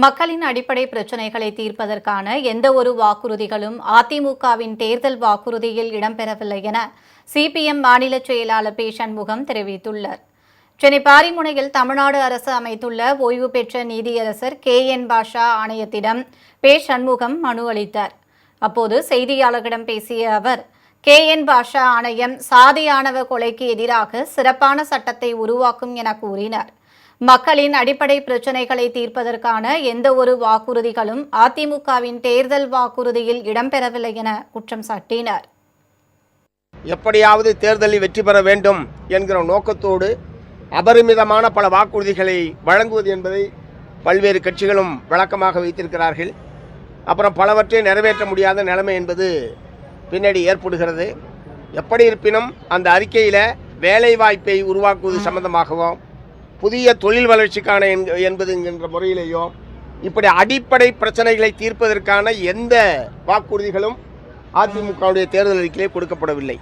மக்களின் அடிப்படை பிரச்சினைகளை தீர்ப்பதற்கான எந்த ஒரு வாக்குறுதிகளும் அதிமுகவின் தேர்தல் வாக்குறுதியில் இடம்பெறவில்லை என சிபிஎம் மாநில செயலாளர் பி. சண்முகம் தெரிவித்துள்ளார். சென்னை பாரிமுனையில் தமிழ்நாடு அரசு அமைத்துள்ள ஓய்வு பெற்ற நீதியரசர் KN பாஷா ஆணையத்திடம் பி. சண்முகம் மனு அளித்தார். அப்போது செய்தியாளர்களிடம் பேசிய அவர், KN பாஷா ஆணையம் சாதி ஆணவ கொலைக்கு எதிராக சிறப்பான சட்டத்தை உருவாக்கும் என கூறினார். மக்களின் அடிப்படை பிரச்சினைகளை தீர்ப்பதற்கான எந்த ஒரு வாக்குறுதிகளும் அதிமுகவின் தேர்தல் வாக்குறுதியில் இடம்பெறவில்லை என குற்றம் சாட்டினார். எப்படியாவது தேர்தலில் வெற்றி பெற வேண்டும் என்கிற நோக்கத்தோடு அபரிமிதமான பல வாக்குறுதிகளை வழங்குவது என்பதை பல்வேறு கட்சிகளும் வழக்கமாக வைத்திருக்கிறார்கள். அப்புறம் பலவற்றை நிறைவேற்ற முடியாத நிலைமை என்பது பின்னாடி ஏற்படுகிறது. எப்படி இருப்பினும் அந்த அறிக்கையில் வேலைவாய்ப்பை உருவாக்குவது சம்பந்தமாகவும் புதிய தொழில் வளர்ச்சிக்கான என்பது என்கின்ற முறையிலேயோ இப்படி அடிப்படை பிரச்சனைகளை தீர்ப்பதற்கான எந்த வாக்குறுதிகளும் அதிமுகவுடைய தேர்தல் அறிக்கையிலே கொடுக்கப்படவில்லை.